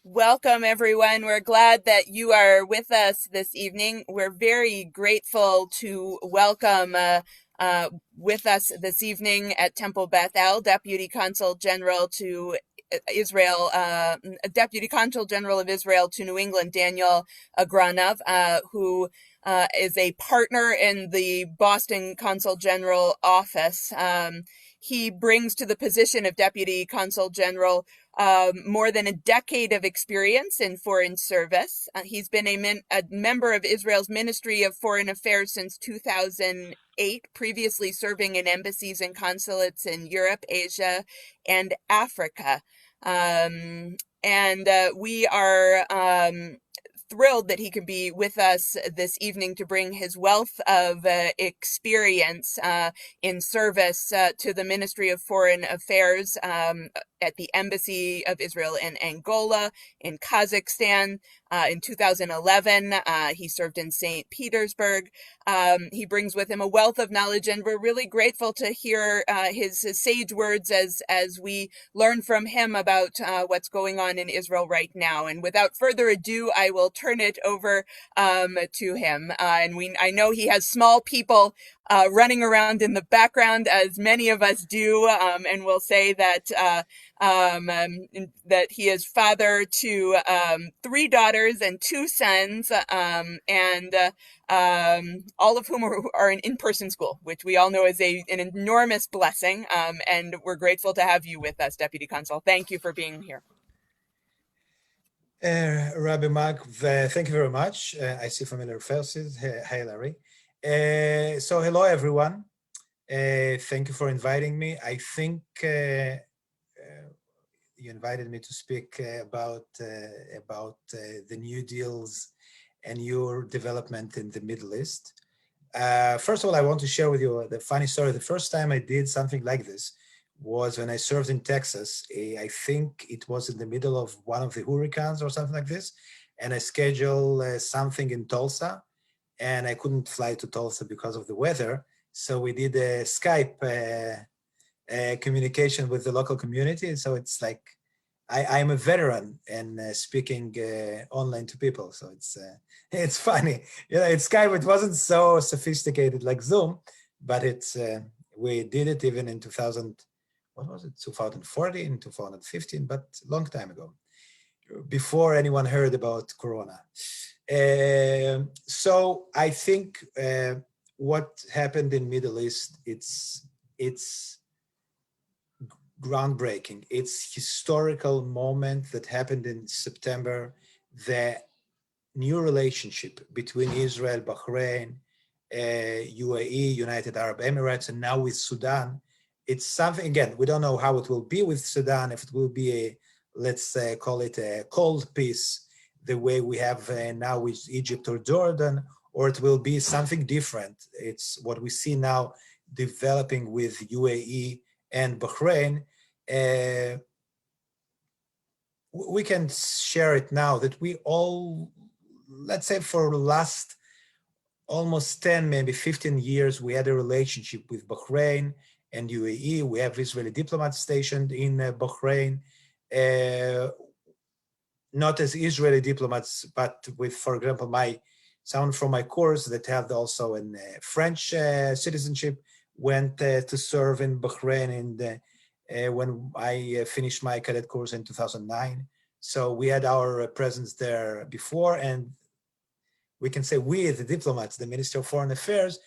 Welcome, everyone. We're glad that you are with us this evening. We're very grateful to welcome with us this evening at Temple Beth El, Deputy Consul General to Israel, Deputy Consul General of Israel to New England, Daniel Agranov, who is a partner in the Boston Consul General office. He brings to the position of Deputy Consul General more than a decade of experience in foreign service. He's been a member of Israel's Ministry of Foreign Affairs since 2008, previously serving in embassies and consulates in Europe, Asia, and Africa. We are thrilled that he can be with us this evening to bring his wealth of experience in service to the Ministry of Foreign Affairs at the Embassy of Israel in Angola, in Kazakhstan. In 2011, he served in St. Petersburg. He brings with him a wealth of knowledge, and we're really grateful to hear his sage words as we learn from him about what's going on in Israel right now. And without further ado, I will turn it over to him. I know he has small people running around in the background, as many of us do, and we'll say that that he is father to 3 daughters and 2 sons, all of whom are in in-person school, which we all know is an enormous blessing. And we're grateful to have you with us, Deputy Consul. Thank you for being here. Rabbi Mark, thank you very much. I see familiar faces. Hi, Larry. So hello, everyone. Thank you for inviting me. I think you invited me to speak about the new deals and your development in the Middle East. First of all, I want to share with you the funny story. The first time I did something like this was when I served in Texas. I think it was in the middle of one of the hurricanes or something like this. And I scheduled something in Tulsa, and I couldn't fly to Tulsa because of the weather. So we did a Skype communication with the local community. So it's like, I'm a veteran and speaking online to people. So it's funny. It's Skype. It wasn't so sophisticated like Zoom, but we did it even in 2014, 2015, but long time ago, before anyone heard about Corona. So I think what happened in Middle East, it's groundbreaking. It's historical moment that happened in September. The new relationship between Israel, Bahrain, UAE, United Arab Emirates, and now with Sudan. It's something, again, we don't know how it will be with Sudan, if it will be let's call it a cold peace, the way we have now with Egypt or Jordan, or it will be something different. It's what we see now developing with UAE and Bahrain. We can share it now that we all, let's say for the last almost 10, maybe 15 years, we had a relationship with Bahrain and UAE. We have Israeli diplomats stationed in Bahrain, not as Israeli diplomats, but with, for example, someone from my course that have also a French citizenship went to serve in Bahrain when I finished my cadet course in 2009. So we had our presence there before, and we can say we, the diplomats, the Ministry of Foreign Affairs,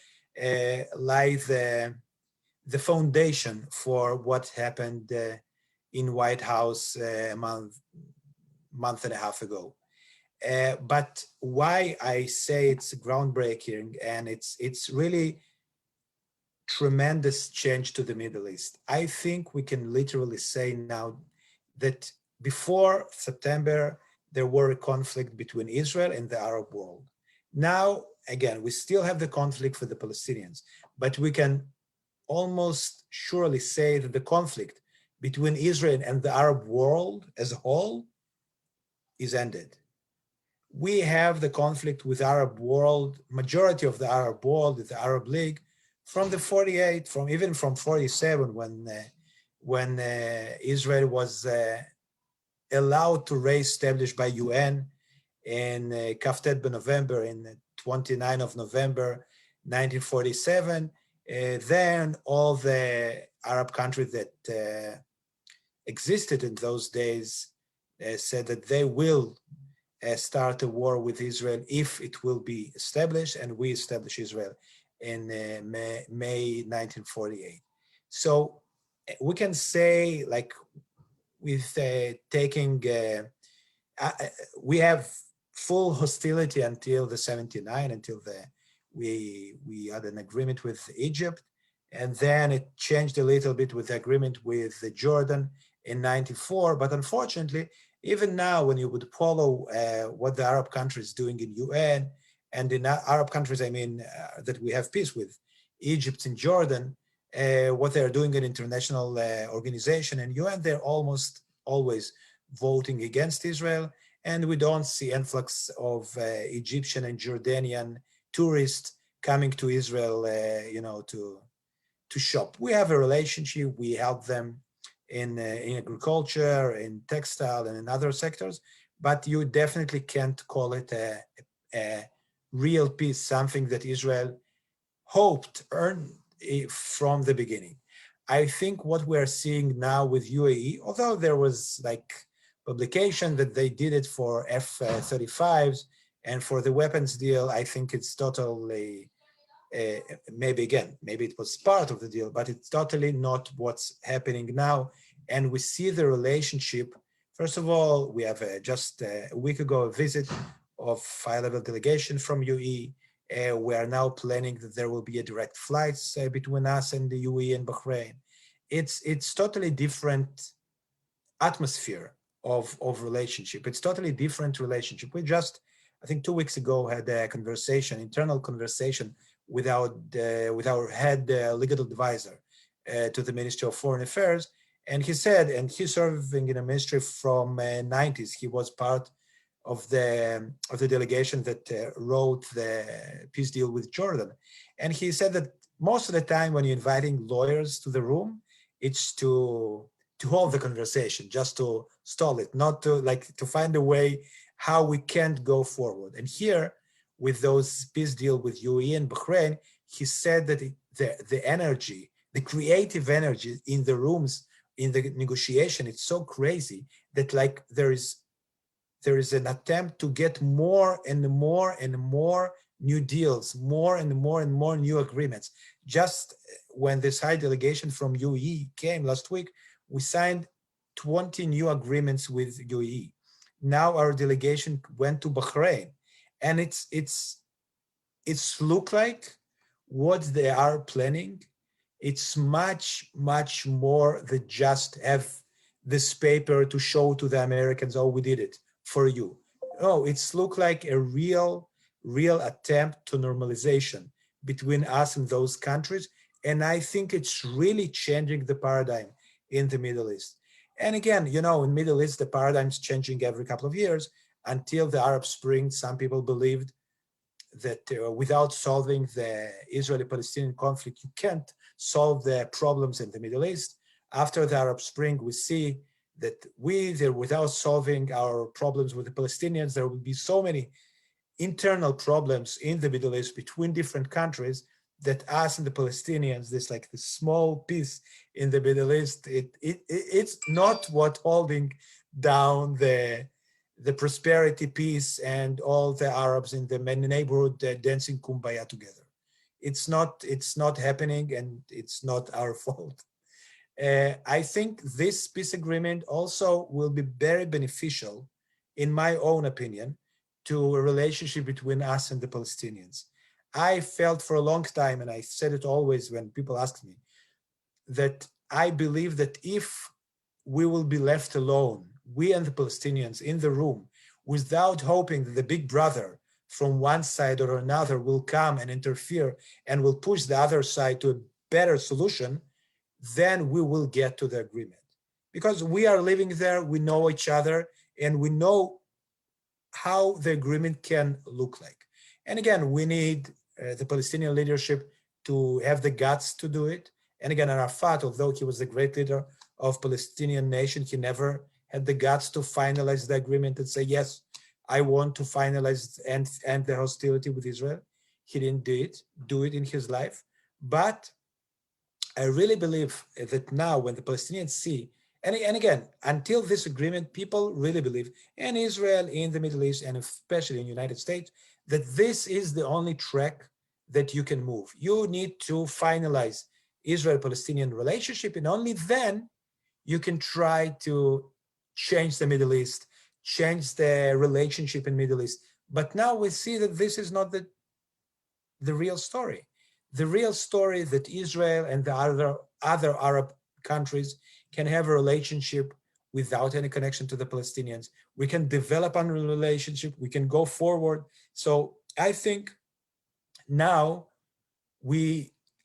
lie the foundation for what happened in White House a month and a half ago. But why I say it's groundbreaking, and it's really tremendous change to the Middle East. I think we can literally say now that before September, there were a conflict between Israel and the Arab world. Now, again, we still have the conflict with the Palestinians, but we can almost surely say that the conflict between Israel and the Arab world as a whole is ended. We have the conflict with Arab world, majority of the Arab world, the Arab League, from the 48, even from 47, when Israel was allowed to re-establish by UN in Kaftet November, in 29 of November 1947. Then all the Arab countries that existed in those days said that they will start a war with Israel if it will be established, and we establish Israel in May 1948. So we can say, like, with taking, we have full hostility until the 79, until we had an agreement with Egypt, and then it changed a little bit with the agreement with Jordan in 94. But unfortunately, even now, when you would follow what the Arab countries doing in UN, and in Arab countries, I mean, that we have peace with, Egypt and Jordan, what they're doing in international organization and UN, they're almost always voting against Israel. And we don't see influx of Egyptian and Jordanian tourists coming to Israel, to shop. We have a relationship. We help them in agriculture, in textile, and in other sectors. But you definitely can't call it a real peace, something that Israel hoped earned from the beginning. I think what we're seeing now with UAE, although there was like publication that they did it for F-35s and for the weapons deal, I think it's totally, maybe it was part of the deal, but it's totally not what's happening now. And we see the relationship. First of all, we have just a week ago a visit of high-level delegation from UAE. We are now planning that there will be a direct flights between us and the UAE and Bahrain. It's totally different atmosphere of relationship. It's totally different relationship. We just, I think 2 weeks ago, had a conversation, internal conversation with our head legal advisor to the Ministry of Foreign Affairs. And he said, and he's serving in a ministry from 90s. He was part of the delegation that wrote the peace deal with Jordan. And he said that most of the time when you're inviting lawyers to the room, it's to hold the conversation, just to stall it, not to find a way how we can't go forward. And here, with those peace deal with UAE and Bahrain, he said that the energy, the creative energy in the rooms, in the negotiation, it's so crazy that like there is an attempt to get more and more and more new deals, more and more and more new agreements. Just when this high delegation from UAE came last week, we signed 20 new agreements with UAE. Now our delegation went to Bahrain, and it's look like what they are planning. It's much, much more than just have this paper to show to the Americans, oh, we did it for you. No, it's look like a real attempt to normalization between us and those countries. And I think it's really changing the paradigm in the Middle East. And again, in Middle East, the paradigm's changing every couple of years. Until the Arab Spring, some people believed that without solving the Israeli-Palestinian conflict, you can't solve the problems in the Middle East. After the Arab Spring, we see that without solving our problems with the Palestinians, there will be so many internal problems in the Middle East between different countries that us and the Palestinians, this like the small piece in the Middle East, it's not what holding down the prosperity, peace, and all the Arabs in the neighborhood dancing kumbaya together. It's not happening, and it's not our fault. I think this peace agreement also will be very beneficial, in my own opinion, to a relationship between us and the Palestinians. I felt for a long time, and I said it always when people ask me, that I believe that if we will be left alone, we and the Palestinians in the room, without hoping that the big brother from one side or another will come and interfere and will push the other side to a better solution, then we will get to the agreement. Because we are living there, we know each other, and we know how the agreement can look like. And again, we need the Palestinian leadership to have the guts to do it. And again, Arafat, although he was the great leader of Palestinian nation, he never had the guts to finalize the agreement and say, yes, I want to finalize and the hostility with Israel. He didn't do it in his life. But I really believe that now when the Palestinians see, and again, until this agreement, people really believe in Israel, in the Middle East, and especially in the United States, that this is the only track that you can move. You need to finalize Israel-Palestinian relationship, and only then you can try to change the Middle East, change the relationship in Middle East. But now we see that this is not the real story. The real story that Israel and the other Arab countries can have a relationship without any connection to the Palestinians. We can develop a relationship. We can go forward. So I think now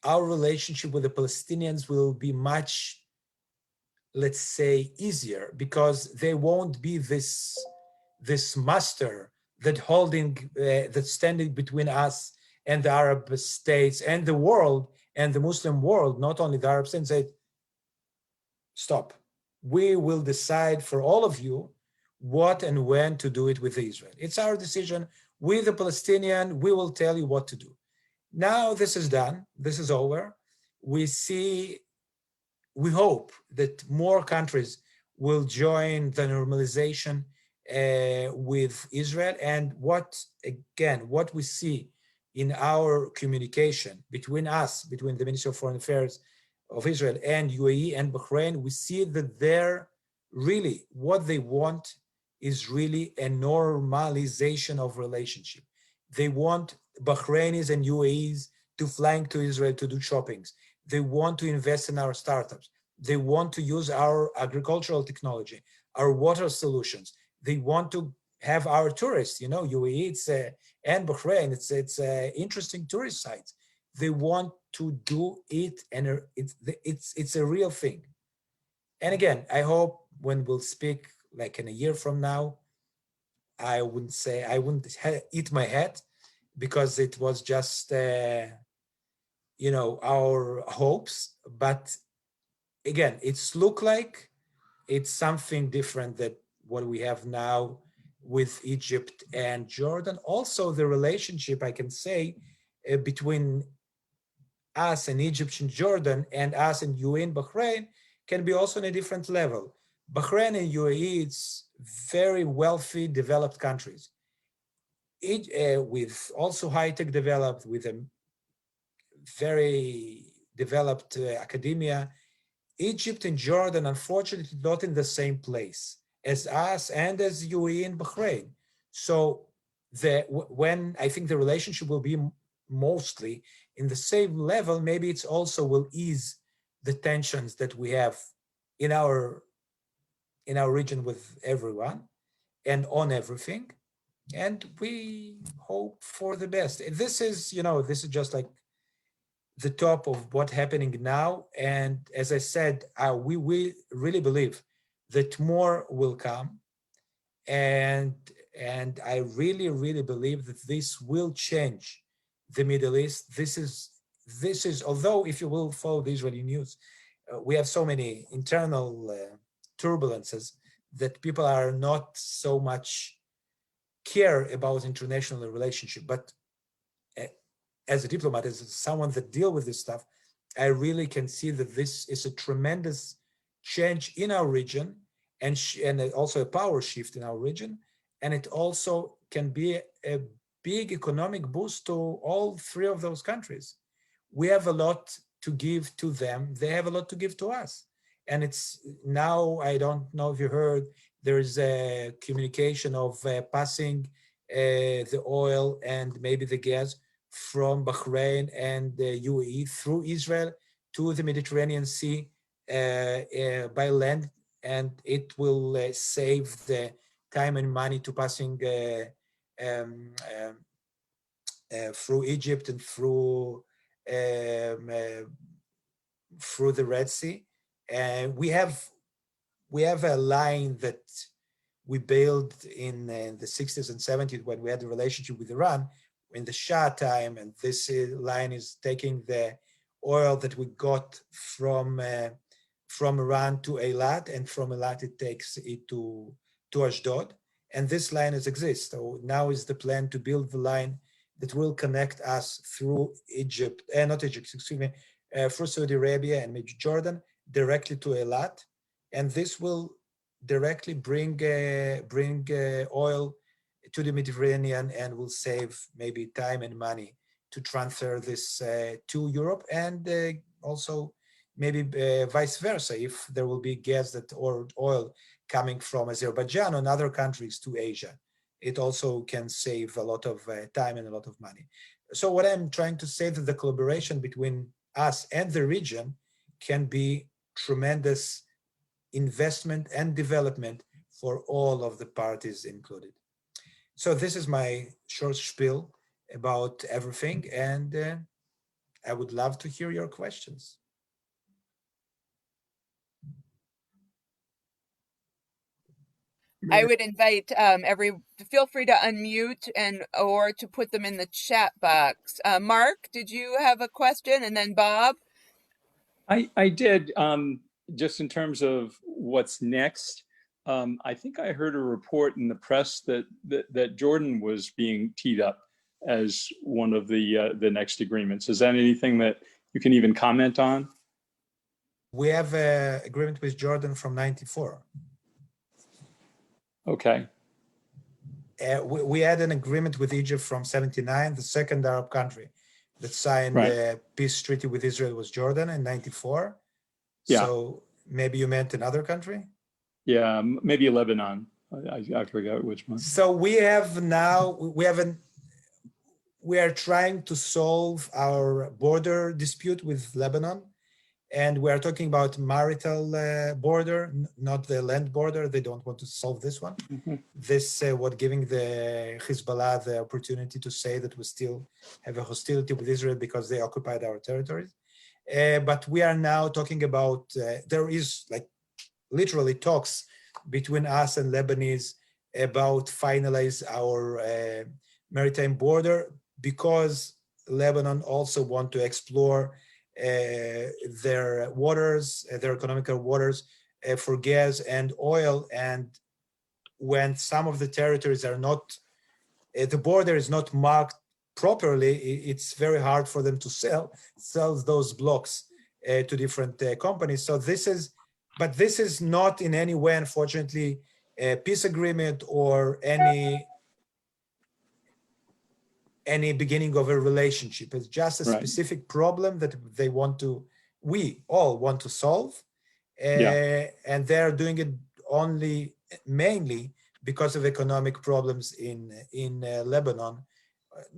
our relationship with the Palestinians will be much, let's say, easier, because they won't be this master that's standing between us and the Arab states and the world and the Muslim world, not only the Arab states. Say, stop. We will decide for all of you what and when to do it with Israel. It's our decision. We, the Palestinian, we will tell you what to do. Now this is done. This is over. We hope that more countries will join the normalization with Israel. And what we see in our communication between the Ministry of Foreign Affairs of Israel and UAE and Bahrain, we see that they're really, what they want is really a normalization of relationship. They want Bahrainis and UAEs to flying to Israel to do shoppings. They want to invest in our startups. They want to use our agricultural technology, our water solutions. They want to have our tourists, UAE and Bahrain, it's interesting tourist sites. They want to do it, and it's a real thing. And again, I hope when we'll speak like in a year from now, I wouldn't eat my head, because it was just our hopes. But again, it's look like it's something different than what we have now with Egypt and Jordan. Also, the relationship, I can say, between us and Egypt and Jordan and us and UAE and Bahrain can be also on a different level. Bahrain and UAE, it's very wealthy, developed countries. With also high-tech developed, with a very developed academia. Egypt and Jordan, unfortunately, not in the same place as us and as UAE and Bahrain. So when I think the relationship will be mostly in the same level, maybe it's also will ease the tensions that we have in our region with everyone and on everything. And we hope for the best. This is just like the top of what's happening now. And as I said, we really believe that more will come. And I really, really believe that this will change the Middle East. This is, although if you will follow the Israeli news, we have so many internal turbulences that people are not so much care about international relationship. But as a diplomat, as someone that deal with this stuff, I really can see that this is a tremendous change in our region, and also a power shift in our region. And it also can be a big economic boost to all three of those countries. We have a lot to give to them. They have a lot to give to us. And it's now, I don't know if you heard, there is a communication of passing the oil and maybe the gas from Bahrain and the UAE through Israel to the Mediterranean Sea by land, and it will save the time and money to passing through Egypt and through the Red Sea. And we have a line that we built in the 60s and 70s when we had a relationship with Iran in the Shah time, and this line is taking the oil that we got from from Iran to Eilat, and from Eilat it takes it to Ashdod. And this line exists. So now is the plan to build the line that will connect us through Egypt, not Egypt, excuse me, through Saudi Arabia and maybe Jordan directly to Eilat. And this will directly bring oil to the Mediterranean and will save maybe time and money to transfer this to Europe, and also maybe vice versa, if there will be gas that or oil coming from Azerbaijan and other countries to Asia. It also can save a lot of time and a lot of money. So what I'm trying to say, that the collaboration between us and the region can be tremendous investment and development for all of the parties included. So this is my short spiel about everything, and I would love to hear your questions. I would invite feel free to unmute or to put them in the chat box. Mark, did you have a question? And then Bob? I did, just in terms of what's next. I think I heard a report in the press that Jordan was being teed up as one of the next agreements. Is that anything that you can even comment on? We have an agreement with Jordan from '94. Okay. We had an agreement with Egypt from '79, the second Arab country that signed the peace treaty with Israel was Jordan in '94. Yeah. So maybe you meant another country? Yeah, maybe Lebanon. I forgot which one. So we are trying to solve our border dispute with Lebanon. And we are talking about marital border, not the land border. They don't want to solve this one. Mm-hmm. This what giving the Hezbollah the opportunity to say that we still have a hostility with Israel because they occupied our territories. But we are now talking about, there is like literally talks between us and Lebanese about finalize our maritime border, because Lebanon also want to explore their waters, their economical waters for gas and oil. And when some of the territories are not, the border is not marked properly, it's very hard for them to sell those blocks to different companies. So this is not in any way, unfortunately, a peace agreement or any beginning of a relationship. It's just a specific problem that we all want to solve. And they're doing it mainly because of economic problems in Lebanon,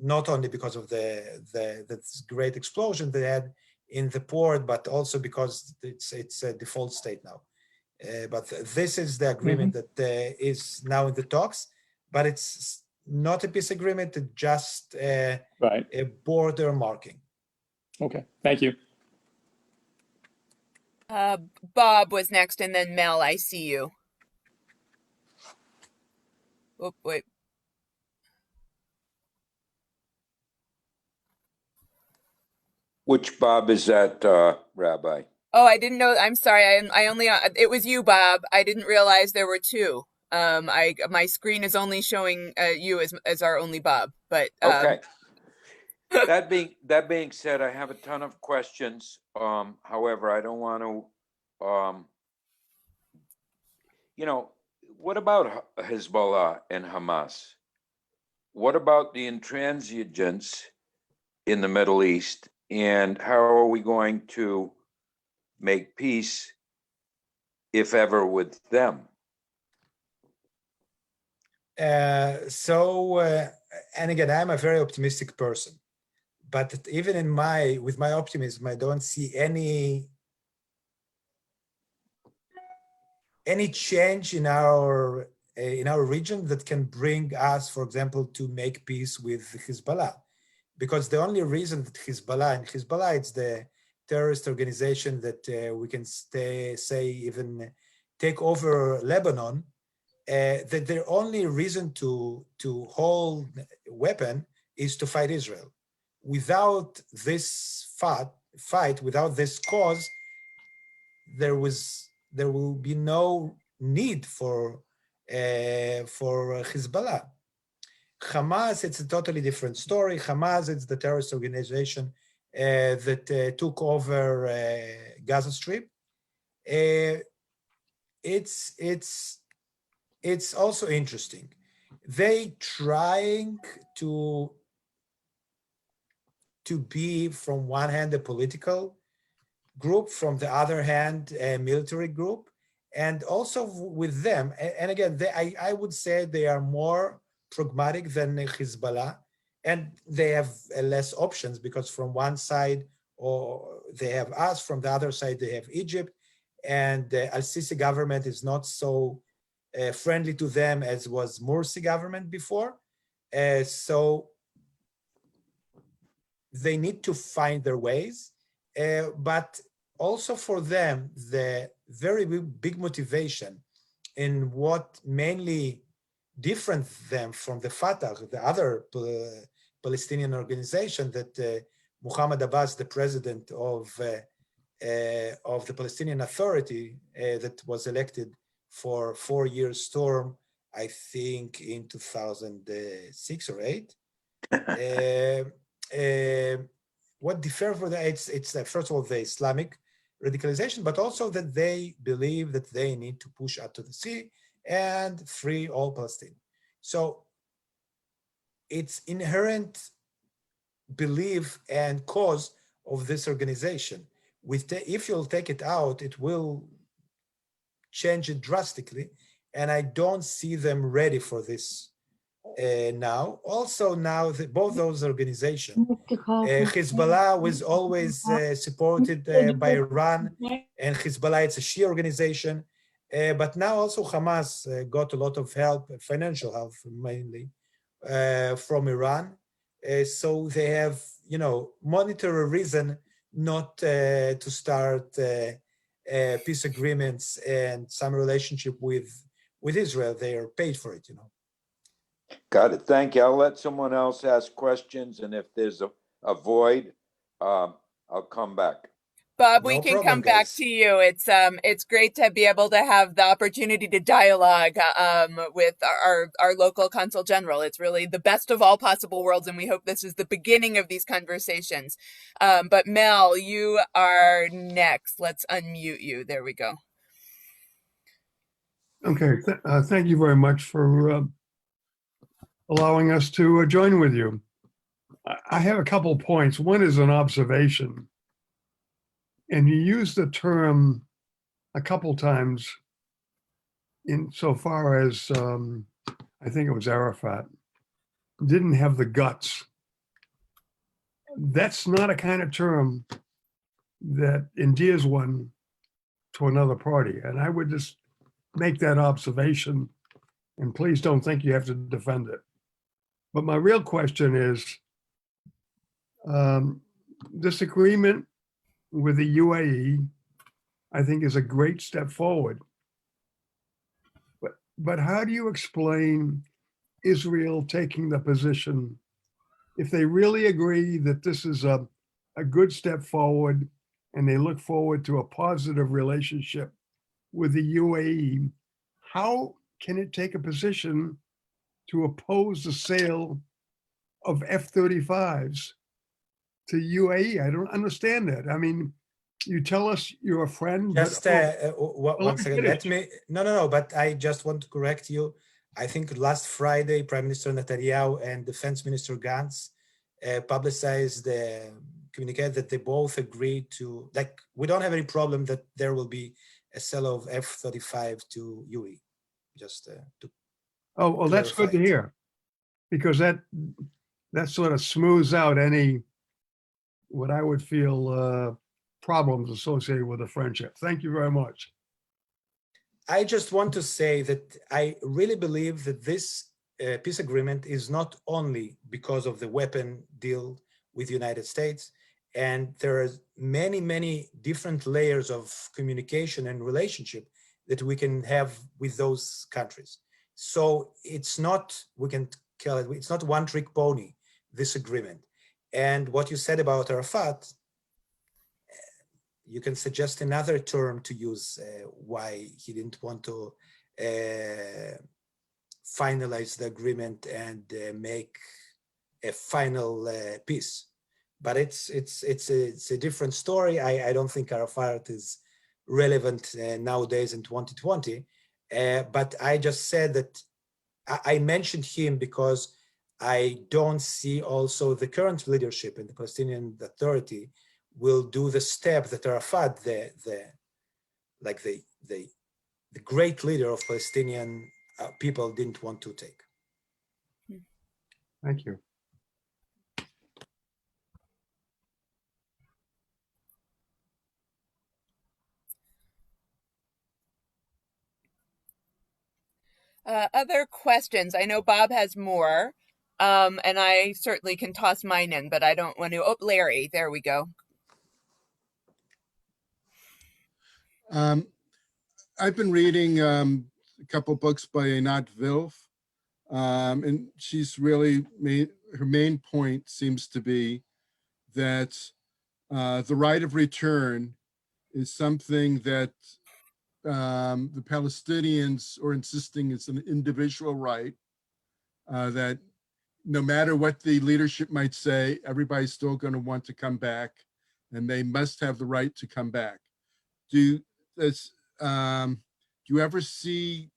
not only because of the great explosion they had in the port, but also because it's a default state now. But this is the agreement that is now in the talks, but it's not a peace agreement, it's just a border marking. Okay, thank you. Bob was next, and then Mel, I see you. Oh, wait. Which Bob is that, Rabbi? Oh, I didn't know. I'm sorry. I only, it was you, Bob. I didn't realize there were two. My screen is only showing you as our only Bob, but okay. That being said, I have a ton of questions. However, I don't want to, what about Hezbollah and Hamas? What about the intransigence in the Middle East, and how are we going to make peace, if ever, with them? And again, I'm a very optimistic person, but even with my optimism, I don't see any change in our region that can bring us, for example, to make peace with Hezbollah, because the only reason that Hezbollah, it's the terrorist organization that we can say even take over Lebanon. That their only reason to hold weapon is to fight Israel. Without this fight, without this cause, there will be no need for Hezbollah. Hamas, it's a totally different story. Hamas, it's the terrorist organization that took over Gaza Strip. It's also interesting. They trying to be, from one hand, a political group, from the other hand, a military group, and also with them. And again, I would say they are more pragmatic than Hezbollah, and they have less options because from one side, or they have us, from the other side, they have Egypt, and the Al-Sisi government is not so friendly to them as was Morsi government before. So they need to find their ways, but also for them, the very big motivation in what mainly different them from the Fatah, the other Palestinian organization that Muhammad Abbas, the president of the Palestinian Authority that was elected for 4 years term, I think in 2006 or 8. What differ for that? It's first of all the Islamic radicalization, but also that they believe that they need to push out to the sea and free all Palestine. So it's inherent belief and cause of this organization. If you'll take it out, it will change it drastically, and I don't see them ready for this now. Also now, both those organizations, Hezbollah was always supported by Iran, and Hezbollah, it's a Shia organization, but now also Hamas got a lot of help, financial help mainly, from Iran. So they have, monetary reason not to start peace agreements and some relationship with Israel. They are paid for it, Got it. Thank you. I'll let someone else ask questions, and if there's a void, I'll come back. Bob, No we can problem, come back guys. to you. It's great to be able to have the opportunity to dialogue with our local consul general. It's really the best of all possible worlds, and we hope this is the beginning of these conversations. But Mel, you are next. Let's unmute you. There we go. Okay, thank you very much for allowing us to join with you. I have a couple points. One is an observation. And you used the term a couple times insofar as I think it was Arafat didn't have the guts. That's not a kind of term that endears one to another party. And I would just make that observation, and please don't think you have to defend it. But my real question is, this agreement with the UAE, I think, is a great step forward. But how do you explain Israel taking the position, if they really agree that this is a good step forward and they look forward to a positive relationship with the UAE, how can it take a position to oppose the sale of F-35s to UAE? I don't understand that. I mean, you tell us you're a friend. Just one second. No. But I just want to correct you. I think last Friday, Prime Minister Netanyahu and Defense Minister Gantz publicized the communique that they both agreed to, like, we don't have any problem that there will be a sale of F-35 to UAE. Just to well, that's good to hear, because that sort of smooths out any, what I would feel, problems associated with the friendship. Thank you very much. I just want to say that I really believe that this peace agreement is not only because of the weapon deal with the United States, and there are many, many different layers of communication and relationship that we can have with those countries. So it's not, we can call it, it's not one trick pony, this agreement. And what you said about Arafat, you can suggest another term to use why he didn't want to finalize the agreement and make a final peace. But it's a different story. I don't think Arafat is relevant nowadays in 2020. But I just said that I mentioned him because I don't see also the current leadership in the Palestinian Authority will do the step that Arafat, the great leader of Palestinian people, didn't want to take. Thank you. Other questions? I know Bob has more, and I certainly can toss mine in, but I don't want to. Oh, Larry, there we go. I've been reading a couple books by Einat Wilf, and she's really made, her main point seems to be that the right of return is something that the Palestinians are insisting is an individual right, that no matter what the leadership might say, everybody's still going to want to come back, and they must have the right to come back. Do you ever see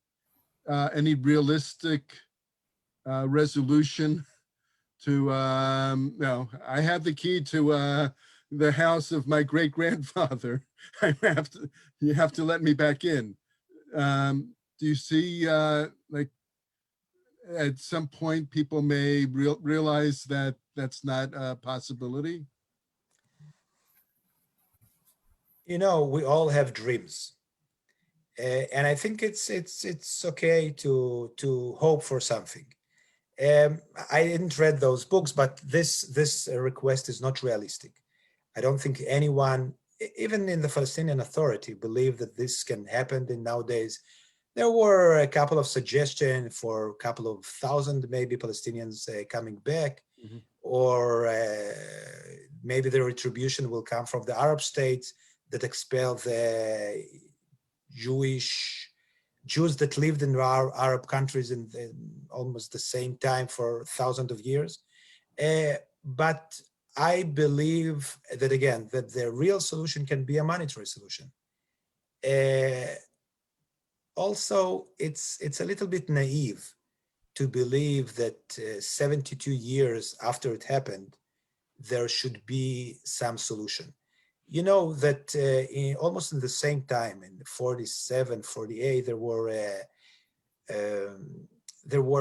any realistic resolution to, no, I have the key to the house of my great grandfather. You have to let me back in. Do you see like at some point people may realize that that's not a possibility? You know, we all have dreams. And I think it's okay to hope for something. I didn't read those books, but this request is not realistic. I don't think anyone, even in the Palestinian Authority, believe that this can happen in nowadays. There were a couple of suggestions for a couple of thousand maybe Palestinians coming back, or maybe the retribution will come from the Arab states that expel the Jews that lived in our Arab countries in almost the same time for thousands of years. But I believe that, again, that the real solution can be a monetary solution. Also, it's a little bit naive to believe that 72 years after it happened, there should be some solution. You know that almost in the same time, in 47, 48, there were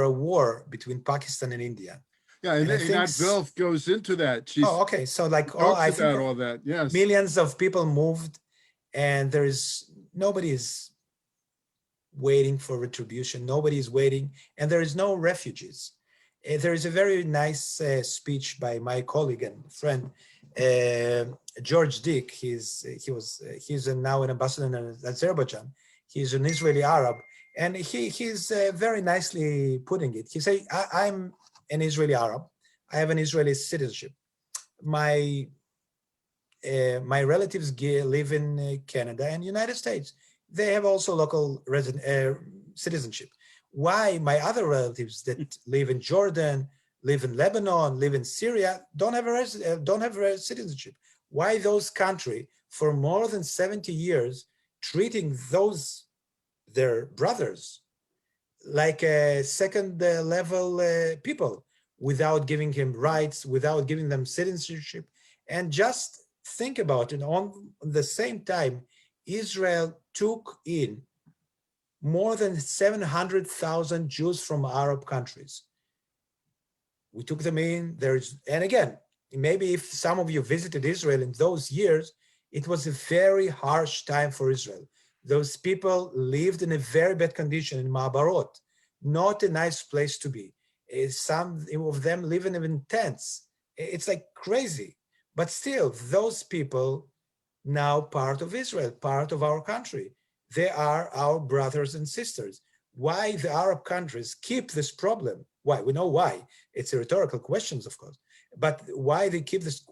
a war between Pakistan and India. Yeah, and Einat Wilf goes into that. She's okay. So like I think about all that. Yes, millions of people moved, and nobody is waiting for retribution. Nobody is waiting, and there is no refugees. There is a very nice speech by my colleague and friend, George Dick. He's now an ambassador in Azerbaijan. He's an Israeli Arab, and he's very nicely putting it. He say, I'm an Israeli Arab. I have an Israeli citizenship. My relatives live in Canada and United States. They have also local citizenship. Why my other relatives that live in Jordan, live in Lebanon, live in Syria, don't have citizenship? Why those countries for more than 70 years treating their brothers like a second level people without giving him rights, without giving them citizenship? And just think about it, on the same time, Israel took in more than 700,000 Jews from Arab countries. We took them in. And again, maybe if some of you visited Israel in those years, it was a very harsh time for Israel. Those people lived in a very bad condition in Ma'abarot, not a nice place to be. Some of them living in tents. It's like crazy. But still, those people now part of Israel, part of our country. They are our brothers and sisters. Why the Arab countries keep this problem? Why? We know why. It's a rhetorical question, of course. But why they keep this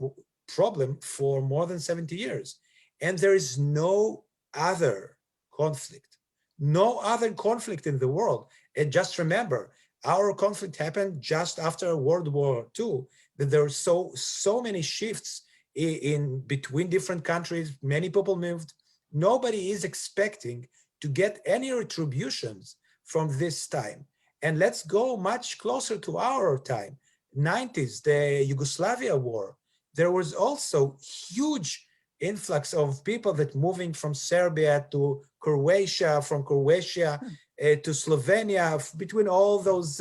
problem for more than 70 years? And there is no other conflict, no other conflict in the world. And just remember, our conflict happened just after World War II, that there were so many shifts in between different countries. Many people moved. Nobody is expecting to get any retributions from this time. And let's go much closer to our time. 90s, the Yugoslavia war. There was also huge influx of people that moving from Serbia to Croatia, from Croatia to Slovenia, between all those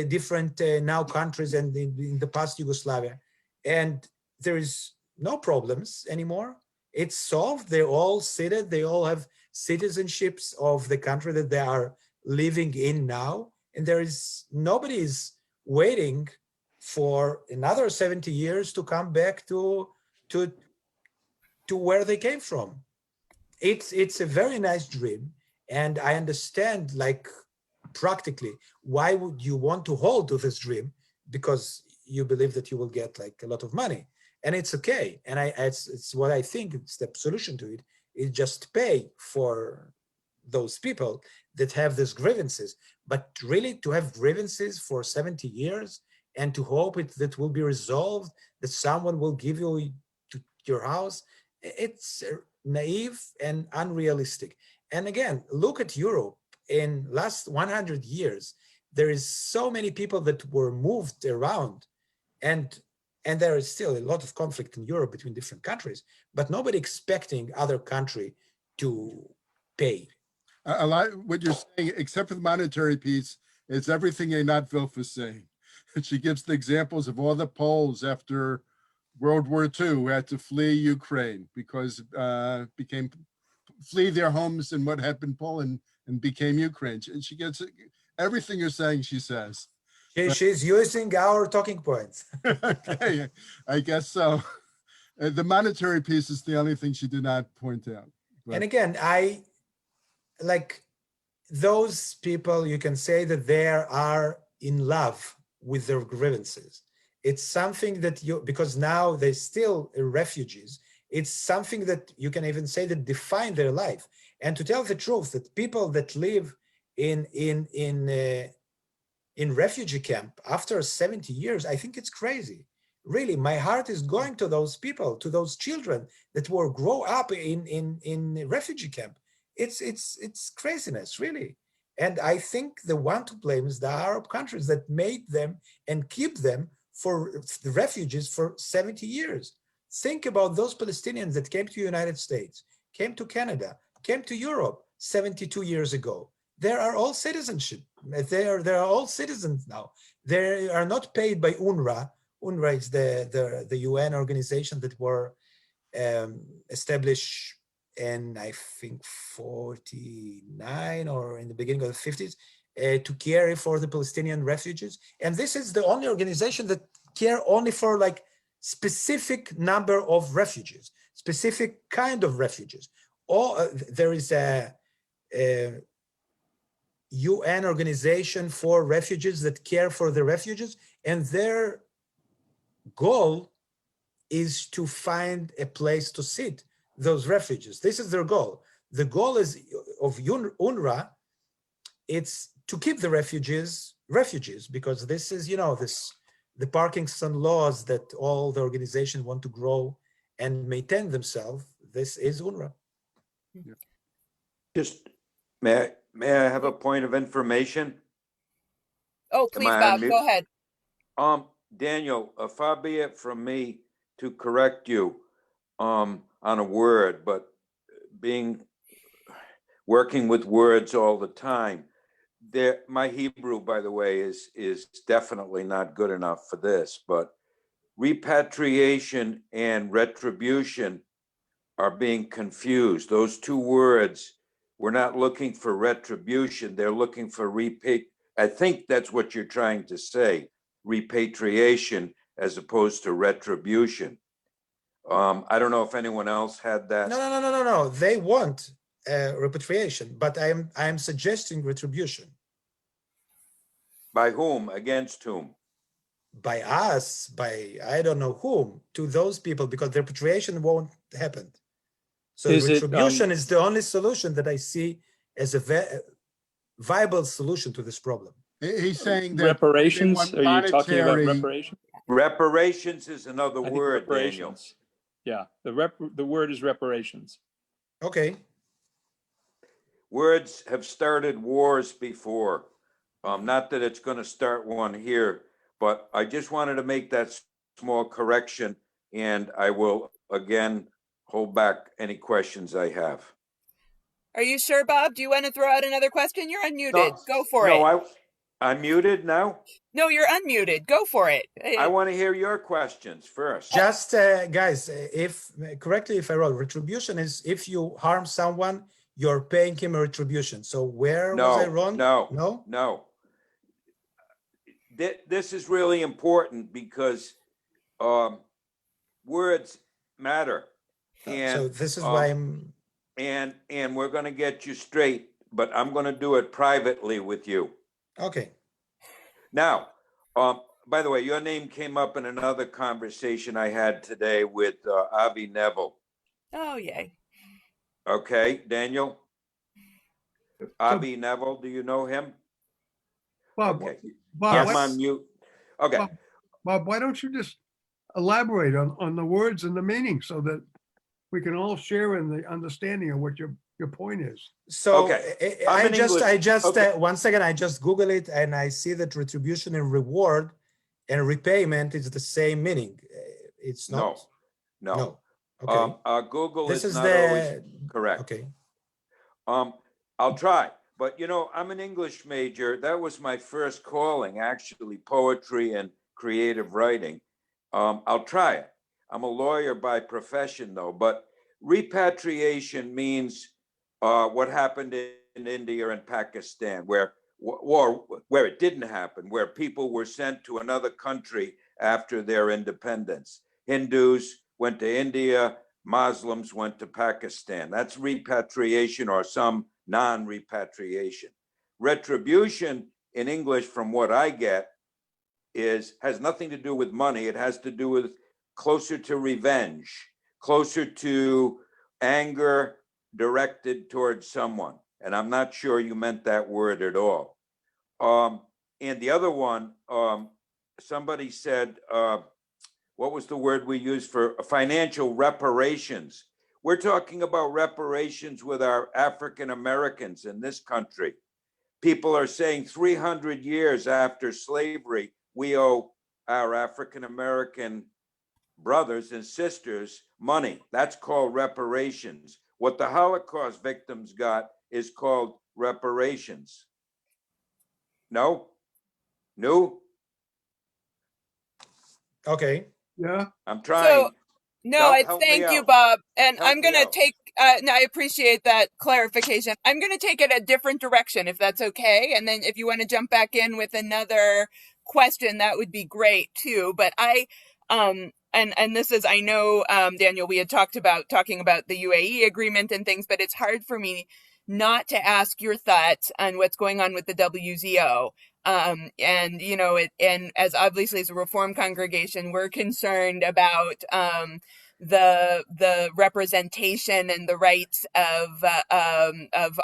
different now countries and in the past Yugoslavia. And there is no problems anymore. It's solved. They're all seated. They all have citizenships of the country that they are living in now. And there is nobody is waiting for another 70 years to come back to where they came from. It's a very nice dream, and I understand, like, practically, why would you want to hold to this dream? Because you believe that you will get like a lot of money, and it's okay. And it's what I think it's the solution to it is just pay for those people that have these grievances. But really, to have grievances for 70 years and to hope that will be resolved, that someone will give you to your house, it's naive and unrealistic. And again, look at Europe. In last 100 years, there is so many people that were moved around, and there is still a lot of conflict in Europe between different countries, but nobody expecting other country to pay. A lot what you're saying, except for the monetary piece, is everything Einat Wilf is saying. And she gives the examples of all the Poles after World War II who had to flee Ukraine because flee their homes in what had been Poland and became Ukraine. And she gets everything you're saying, she says. She's using our talking points. Okay, I guess so. The monetary piece is the only thing she did not point out. But And again, I like those people, you can say that they are in love with their grievances. It's something that because now they're still refugees, it's something that you can even say that define their life. And to tell the truth, that people that live in refugee camp after 70 years, I think it's crazy. Really, my heart is going to those people, to those children that were grow up in refugee camp. It's craziness, really. And I think the one to blame is the Arab countries that made them and keep them for the refugees for 70 years. Think about those Palestinians that came to the United States, came to Canada, came to Europe 72 years ago. They are all citizenship. They are all citizens now. They are not paid by UNRWA. UNRWA is the UN organization that were established in, I think, 49 or in the beginning of the 50s to care for the Palestinian refugees. And this is the only organization that care only for like specific number of refugees, specific kind of refugees. Or there is a UN organization for refugees that care for the refugees, and their goal is to find a place to sit those refugees. This is their goal. The goal is of UNRWA, it's to keep the refugees, because this is, the Parkinson laws that all the organizations want to grow and maintain themselves. This is UNRWA. Just, may I have a point of information? Oh, Am please, I Bob, on mute? go ahead. Daniel, far be it from me to correct you on a word, but working with words all the time, my Hebrew, by the way, is definitely not good enough for this, but repatriation and retribution are being confused. Those two words, we're not looking for retribution, they're looking for I think that's what you're trying to say, repatriation as opposed to retribution. I don't know if anyone else had that. No. They want repatriation, but I'm suggesting retribution. By whom? Against whom? By us, by I don't know whom, to those people, because the repatriation won't happen. So Is it, retribution is the only solution that I see as a viable solution to this problem. He's saying that they reparations? want Are you talking about monetary- reparations? Reparations is another I think word, Daniel. reparations. Yeah, the word is reparations. Okay. Words have started wars before. Not that it's going to start one here, but I just wanted to make that small correction, and I will again hold back any questions I have. Are you sure, Bob? Do you want to throw out another question? You're unmuted. Go for it. No, I'm muted now. No, you're unmuted. Go for it. I want to hear your questions first. Just guys, if correctly, if I wrote, retribution is if you harm someone, you're paying him a retribution. So where was I wrong? No. This is really important because words matter. And, so this is why I'm. And we're going to get you straight, but I'm going to do it privately with you. Okay. Now, by the way, your name came up in another conversation I had today with Avi Neville. Oh, yay. Okay, Daniel? Avi Neville, do you know him? Bob, Okay. Bob, I'm on mute. Okay. Bob, why don't you just elaborate on the words and the meaning so that we can all share in the understanding of what your point is. So Okay. I just one second, I just Google it and I see that retribution and reward and repayment is the same meaning. It's not. No. Okay. Google This is is not the always correct. Okay. I'll try, but you know, I'm an English major. That was my first calling, actually, poetry and creative writing. I'll try it. I'm a lawyer by profession, though, but repatriation means what happened in India and Pakistan, where it didn't happen, where people were sent to another country after their independence. Hindus went to India, Muslims went to Pakistan. That's repatriation or some non-repatriation. Retribution in English, from what I get, has nothing to do with money. It has to do with closer to revenge, closer to anger directed towards someone. And I'm not sure you meant that word at all. And the other one, somebody said, what was the word we used for financial reparations? We're talking about reparations with our African Americans in this country. People are saying 300 years after slavery, we owe our African American brothers and sisters money. That's called reparations. What the Holocaust victims got is called reparations. No? Okay. Yeah. I'm trying. Thank you, Bob. And Help I'm going to take, no, I appreciate that clarification. I'm going to take it a different direction, if that's okay. And then if you want to jump back in with another question, that would be great too. But and this is, I know, Daniel, we had talking about the UAE agreement and things, but it's hard for me not to ask your thoughts on what's going on with the WZO. And you know, and as obviously as a Reform congregation, we're concerned about the representation and the rights of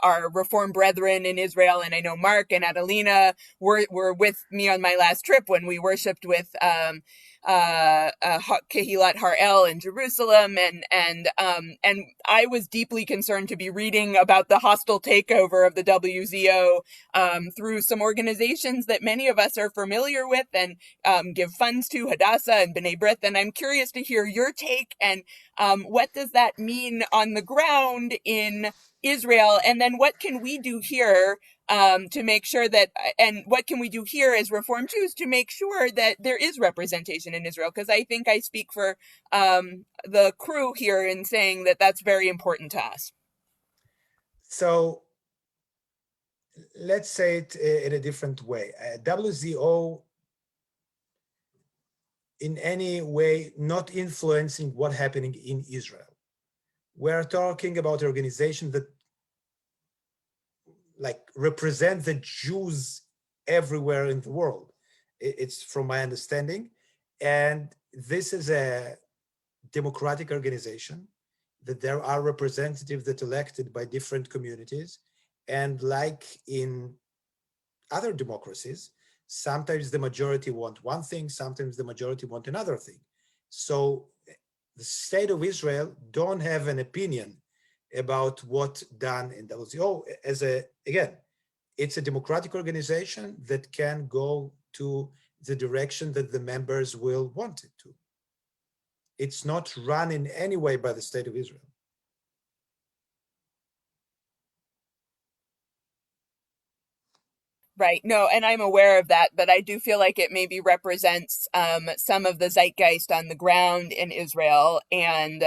our Reform brethren in Israel. And I know Mark and Adelina were with me on my last trip when we worshipped with Kehilat Harel in Jerusalem, and I was deeply concerned to be reading about the hostile takeover of the WZO through some organizations that many of us are familiar with and give funds to, Hadassah and B'nai B'rith. And I'm curious to hear your take and what does that mean on the ground in Israel, and then what can we do here to make sure that, and what can we do here as Reformed Jews to make sure that there is representation in Israel? Because I think I speak for the crew here in saying that that's very important to us. So let's say it in a different way. WZO in any way not influencing what's happening in Israel. We're talking about an organization that represent the Jews everywhere in the world. It's from my understanding. And this is a democratic organization. that there are representatives that elected by different communities. And like in other democracies, sometimes the majority want one thing, sometimes the majority want another thing. So the state of Israel don't have an opinion about what done in WTO. Again, it's a democratic organization that can go to the direction that the members will want it to. It's not run in any way by the state of Israel. Right. No, and I'm aware of that, but I do feel like it maybe represents some of the zeitgeist on the ground in Israel, and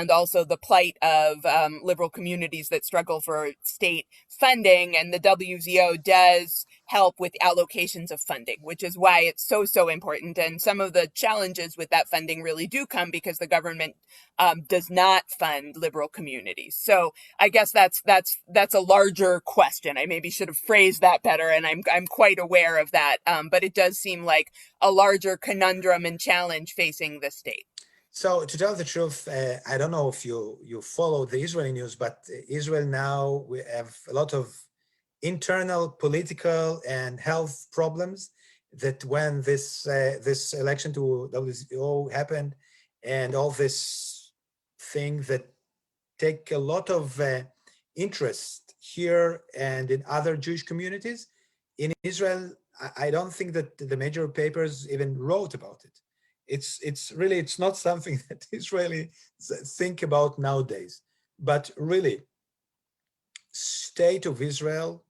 also the plight of liberal communities that struggle for state funding. And the WZO does help with allocations of funding, which is why it's so important. And some of the challenges with that funding really do come because the government does not fund liberal communities. So I guess that's a larger question. I maybe should have phrased that better, and I'm quite aware of that. But it does seem like a larger conundrum and challenge facing the state. So to tell the truth, I don't know if you follow the Israeli news, but Israel now we have a lot of internal political and health problems. That when this election to WTO happened, and all this thing that take a lot of interest here and in other Jewish communities in Israel, I don't think that the major papers even wrote about it. It's not something that Israelis think about nowadays. But really, state of Israel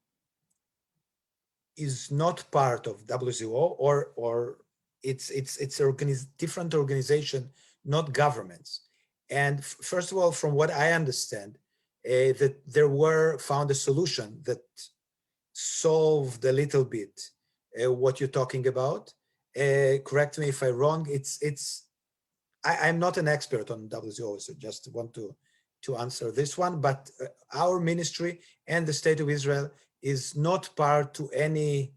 is not part of WTO, or it's different organization, not governments. And first of all, from what I understand, that there were found a solution that solved a little bit what you're talking about. Correct me if I'm wrong. I'm not an expert on WTO, so just want to answer this one. But our ministry and the state of Israel is not part to any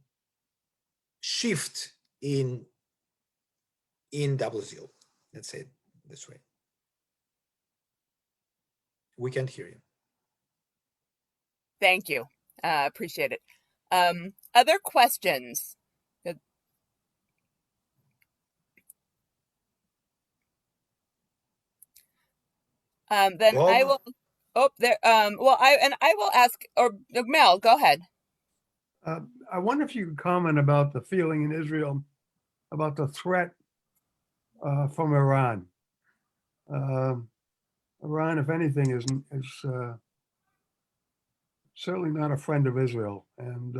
shift in WTO. Let's say it this way. We can't hear you. Thank you. Appreciate it. Other questions? Then Bob? I will. Oh, there. Well, I will ask. Or Mel, go ahead. I wonder if you could comment about the feeling in Israel about the threat from Iran. Iran, if anything, is certainly not a friend of Israel, and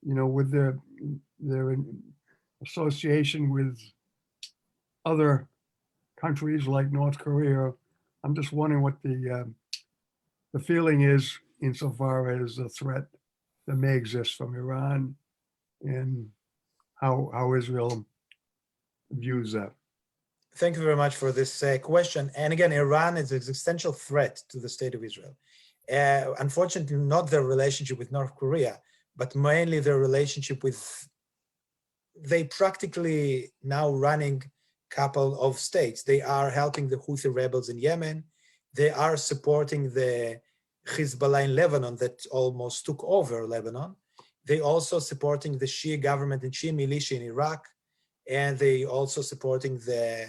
with their association with other countries like North Korea, I'm just wondering what the feeling is insofar as the threat that may exist from Iran, and how Israel views that. Thank you very much for this question. And again, Iran is an existential threat to the state of Israel. Unfortunately, not their relationship with North Korea, but mainly their relationship with, they practically now running couple of states. They are helping the Houthi rebels in Yemen. They are supporting the Hezbollah in Lebanon that almost took over Lebanon. They also supporting the Shia government and Shia militia in Iraq. And they also supporting the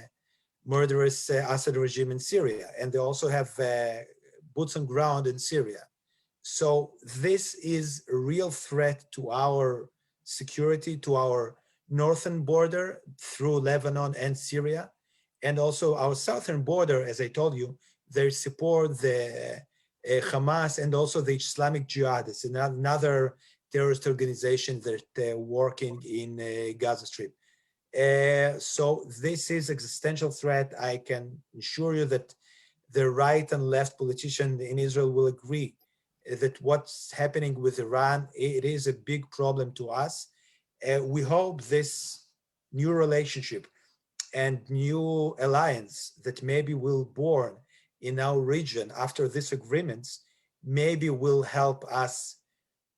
murderous Assad regime in Syria. And they also have boots on ground in Syria. So this is a real threat to our security, to our northern border through Lebanon and Syria, and also our southern border. As I told you, they support the Hamas and also the Islamic Jihad. It's another terrorist organization that working in Gaza Strip. So this is existential threat. I can assure you that the right and left politicians in Israel will agree that what's happening with Iran, it is a big problem to us. We hope this new relationship and new alliance that maybe will born in our region after these agreements, maybe will help us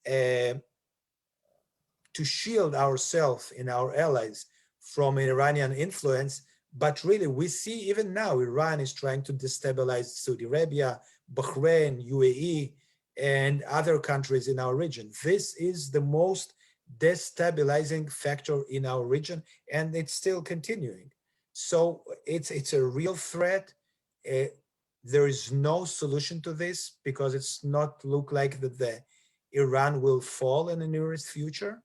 to shield ourselves and our allies from Iranian influence, But really, we see even now Iran is trying to destabilize Saudi Arabia, Bahrain, UAE, and other countries in our region. This is the most destabilizing factor in our region, and it's still continuing. So it's a real threat. Uh, there is no solution to this because it's not look like that the Iran will fall in the nearest future.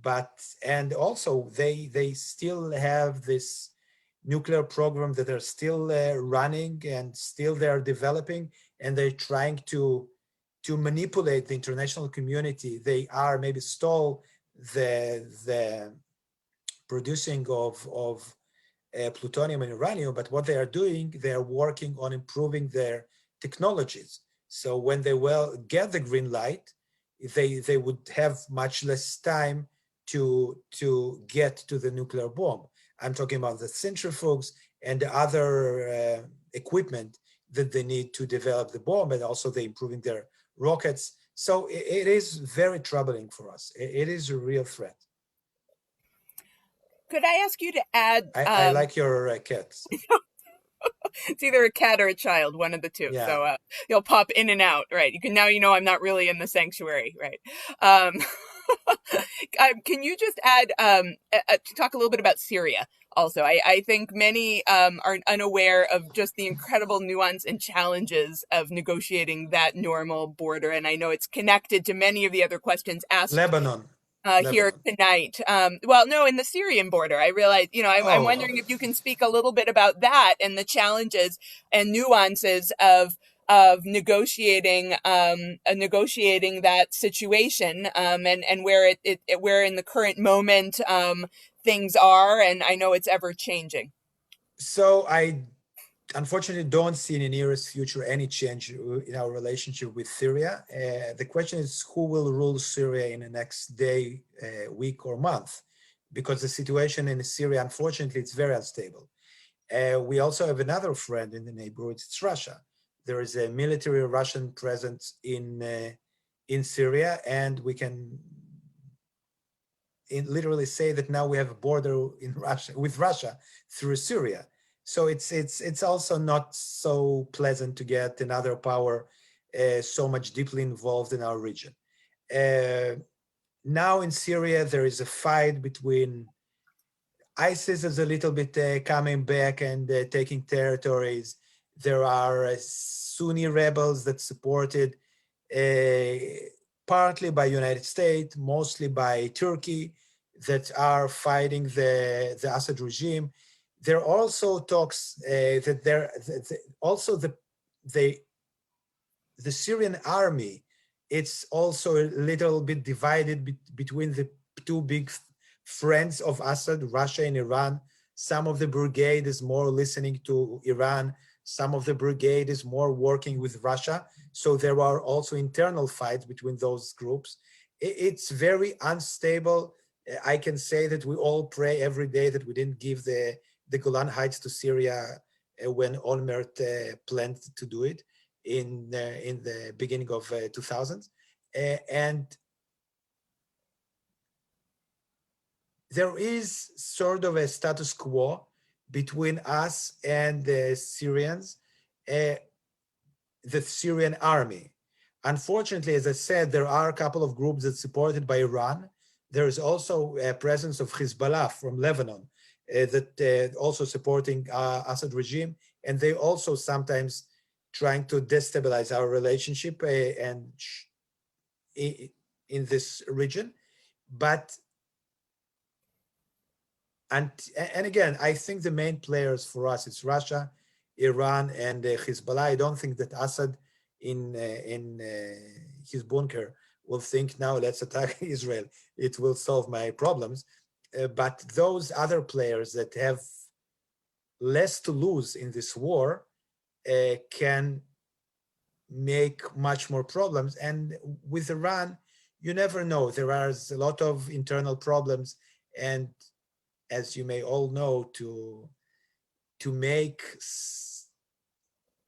But and also they still have this nuclear program that they're still running and still they're developing, and they're trying to manipulate the international community. They are maybe stall the producing of plutonium and uranium, but what they are doing, they are working on improving their technologies. So when they will get the green light, they would have much less time to get to the nuclear bomb. I'm talking about the centrifuges and the other equipment that they need to develop the bomb, and also they improving their rockets. So it is very troubling for us. It is a real threat. Could I ask you to add? I like your cats. It's either a cat or a child, one of the two. Yeah. So you'll pop in and out, right? You can now I'm not really in the sanctuary, right? Um, can you just add talk a little bit about Syria? Also, I think many are unaware of just the incredible nuance and challenges of negotiating that normal border, and I know it's connected to many of the other questions asked Lebanon. here tonight. Well, no, in the Syrian border, I realize, I'm Oh, wondering if you can speak a little bit about that and the challenges and nuances of negotiating negotiating that situation and where where in the current moment things are, and I know it's ever changing. so I unfortunately don't see in the nearest future any change in our relationship with Syria. The question is who will rule Syria in the next day, week, or month, because the situation in Syria, unfortunately, it's very unstable. We also have another friend in the neighborhood. It's Russia. There is a military Russian presence in Syria, and we can literally say that now we have a border in Russia with Russia through Syria. So it's also not so pleasant to get another power so much deeply involved in our region. Now in Syria there is a fight between ISIS is a little bit coming back and taking territories. There are Sunni rebels that supported partly by United States, mostly by Turkey, that are fighting the Assad regime. There are also talks that there also the Syrian army. It's also a little bit divided between the two big friends of Assad, Russia and Iran. Some of the brigade is more listening to Iran. Some of the brigade is more working with Russia. So there are also internal fights between those groups. It's very unstable. I can say that we all pray every day that we didn't give the Golan Heights to Syria when Olmert planned to do it in the beginning of 2000s. And there is sort of a status quo between us and the Syrians, the Syrian army. Unfortunately, as I said, there are a couple of groups that are supported by Iran. There is also a presence of Hezbollah from Lebanon that also supporting Assad regime, and they also sometimes trying to destabilize our relationship and in this region. But and again, I think the main players for us is Russia, Iran, and Hezbollah. I don't think that Assad in his bunker will think now let's attack Israel. It will solve my problems. But those other players that have less to lose in this war can make much more problems. And with Iran, you never know. There are a lot of internal problems, and as you may all know, to make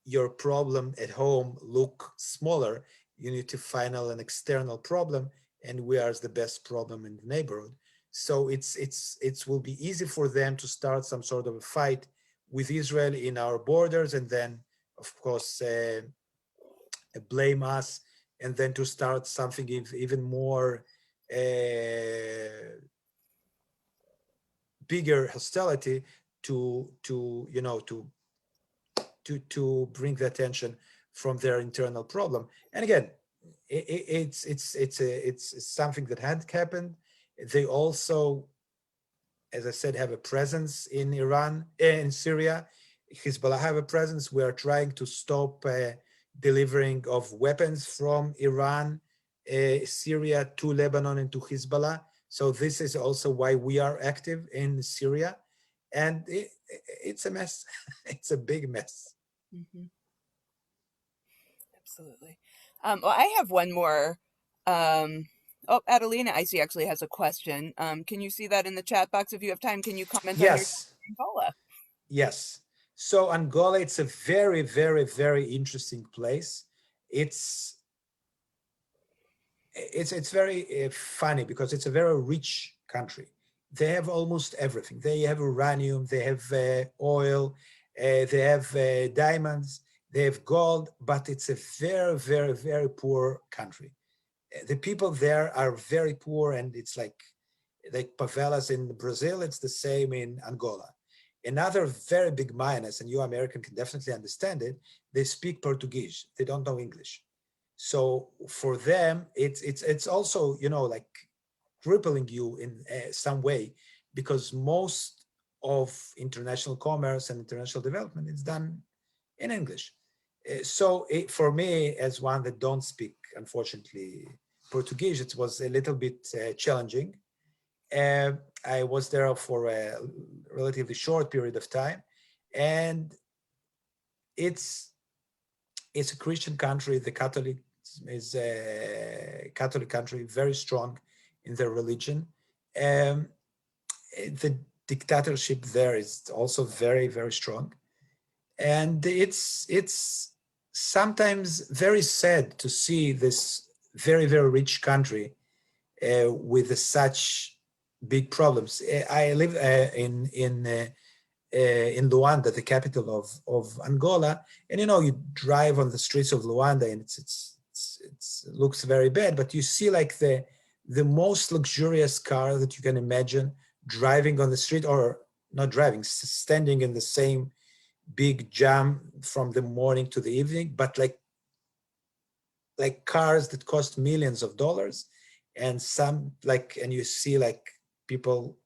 your problem at home look smaller, you need to find an external problem, and we are the best problem in the neighborhood. So it will be easy for them to start some sort of a fight with Israel in our borders, and then, of course, blame us, and then to start something even more bigger hostility to bring the attention from their internal problem. And again, it's something that had happened. They also, as I said, have a presence in Iran, in Syria. Hezbollah have a presence. We are trying to stop delivering of weapons from Iran, Syria to Lebanon and to Hezbollah. So this is also why we are active in Syria. And it's a mess. It's a big mess. Mm-hmm. Absolutely. Well, I have one more. Oh, Adelina, I see, actually has a question. Can you see that in the chat box? If you have time, can you comment on your Yes. Angola? Yes. So Angola, it's a very, very, very interesting place. It's very funny because it's a very rich country. They have almost everything. They have uranium, they have oil, they have diamonds, they have gold, but it's a very, very, very poor country. The people there are very poor, and it's like favelas in Brazil, it's the same in Angola. Another very big minus, and you American can definitely understand it, they speak Portuguese. They don't know English. So for them, it's also, like crippling you in some way, because most of international commerce and international development is done in English. So for me, as one that don't speak, unfortunately, Portuguese, it was a little bit challenging. I was there for a relatively short period of time, and it's a Christian country. The Catholic is a Catholic country, very strong in their religion. The dictatorship there is also very, very strong, and it's sometimes very sad to see this very, very rich country with such big problems. I live in Luanda, the capital of Angola, and you drive on the streets of Luanda, and it looks very bad, but you see like the most luxurious car that you can imagine driving on the street, or not driving, standing in the same big jam from the morning to the evening, but like cars that cost millions of dollars, and and you see like people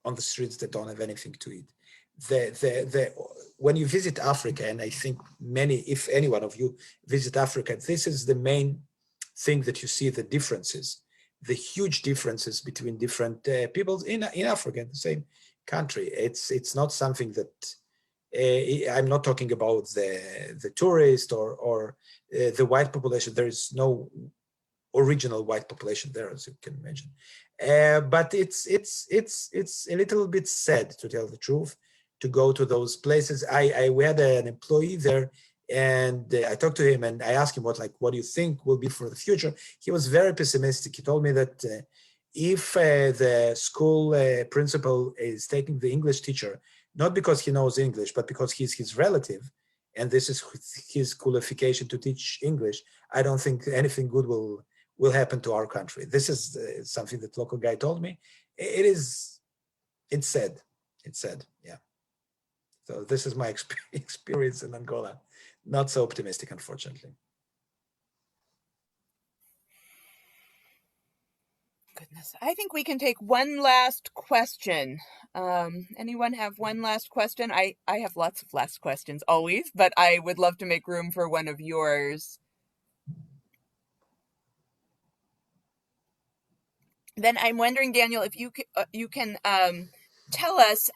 on the streets that don't have anything to eat. When you visit Africa, and I think many, if any one of you visit Africa, this is the main thing that you see, the differences, the huge differences between different peoples in Africa, in the same country. It's not something that I'm not talking about the tourist or the white population. There is no original white population there, as you can imagine. But it's a little bit sad, to tell the truth, to go to those places. We had an employee there, and I talked to him and I asked him what do you think will be for the future? He was very pessimistic. He told me that if the school principal is taking the English teacher, not because he knows English, but because he's his relative, and this is his qualification to teach English, I don't think anything good will happen to our country. This is something that local guy told me. It's sad. It's sad, yeah. So this is my experience in Angola. Not so optimistic, unfortunately. Goodness. I think we can take one last question. Anyone have one last question? I have lots of last questions always, but I would love to make room for one of yours. Then I'm wondering, Daniel, if you can tell us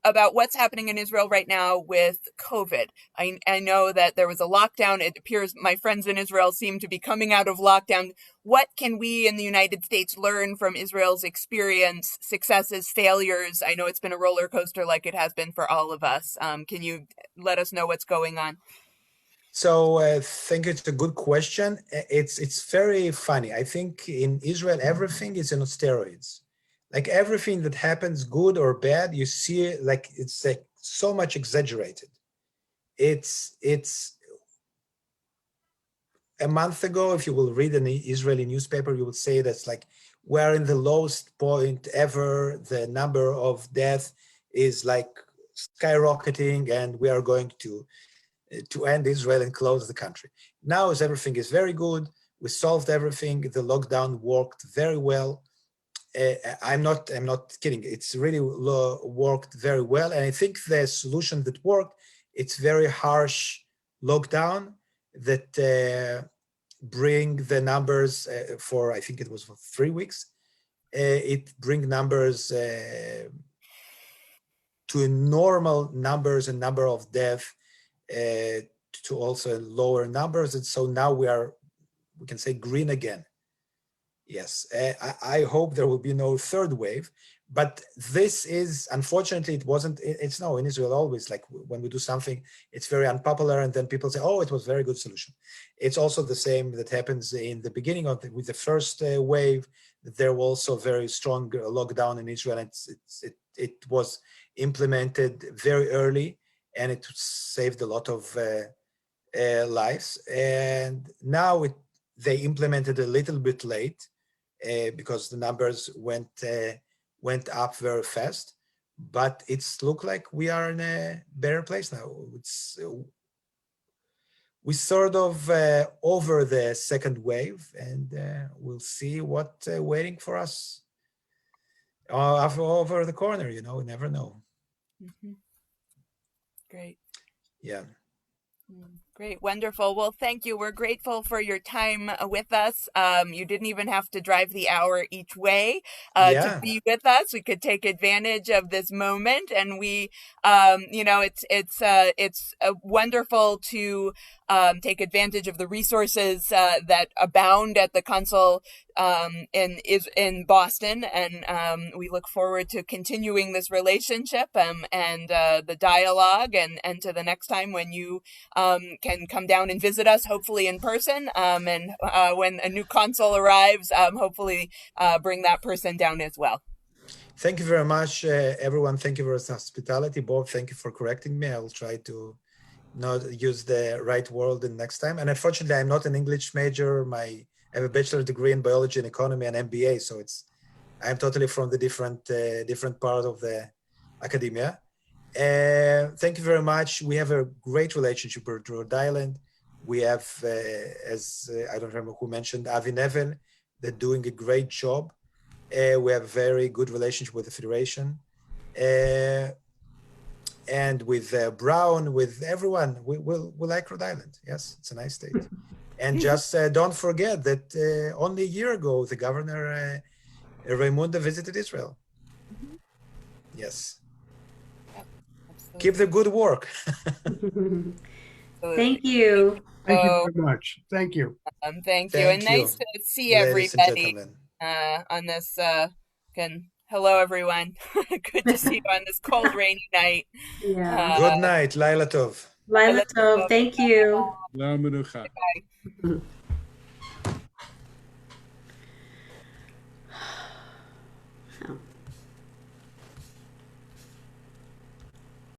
about what's happening in Israel right now with COVID. I know that there was a lockdown. It appears my friends in Israel seem to be coming out of lockdown. What can we in the United States learn from Israel's experience, successes, failures? I know it's been a roller coaster like it has been for all of us. Can you let us know what's going on? So I think it's a good question. It's very funny. I think in Israel, everything is on steroids. like everything that happens, good or bad, you see it like it's like so much exaggerated. It's a month ago, if you will read an Israeli newspaper, you would say that's like we're in the lowest point ever. The number of deaths is like skyrocketing, and we are going to end Israel and close the country. Now, as everything is very good, we solved everything. The lockdown worked very well. I'm not kidding. It's really worked very well, and I think the solution that worked, it's very harsh lockdown that bring the numbers for, I think it was for 3 weeks. It bring numbers to normal numbers and number of deaths to also lower numbers, and so now we can say green again. Yes, I hope there will be no third wave, but this is, unfortunately, it wasn't, it's no, in Israel always, like when we do something, it's very unpopular and then people say, oh, it was a very good solution. It's also the same that happens in the beginning of with the first wave, there was also very strong lockdown in Israel, and it was implemented very early and it saved a lot of lives. And now they implemented a little bit late, because the numbers went up very fast, but it's look like we are in a better place now. We sort of over the second wave, and we'll see what waiting for us over the corner. You know, we never know. Mm-hmm. Great. Yeah. Great, wonderful. Well, thank you. We're grateful for your time with us. You didn't even have to drive the hour each way to be with us. We could take advantage of this moment, and we, it's wonderful to take advantage of the resources that abound at the Consul in Boston, and we look forward to continuing this relationship and the dialogue, and to the next time when you can come down and visit us, hopefully in person, and when a new consul arrives, hopefully bring that person down as well. Thank you very much, everyone. Thank you for your hospitality. Bob, thank you for correcting me. I will try to not use the right word the next time. And unfortunately, I'm not an English major. I have a bachelor's degree in biology and economy and MBA, so I'm totally from the different part of the academia. Thank you very much. We have a great relationship with Rhode Island. We have, I don't remember who mentioned, Avi Nevel. They're doing a great job. We have a very good relationship with the Federation. And with Brown, with everyone, we like Rhode Island. Yes, it's a nice state. And just don't forget that only a year ago, the governor, Raimunda, visited Israel. Yes. Keep the good work. Thank you. Thank you very much. Thank you. Thank you. And nice to see everybody on this. Hello, everyone. Good to see you on this cold, rainy night. Yeah. Good night. Laila Tov. Laila Tov. Thank you. La Menucha. Oh.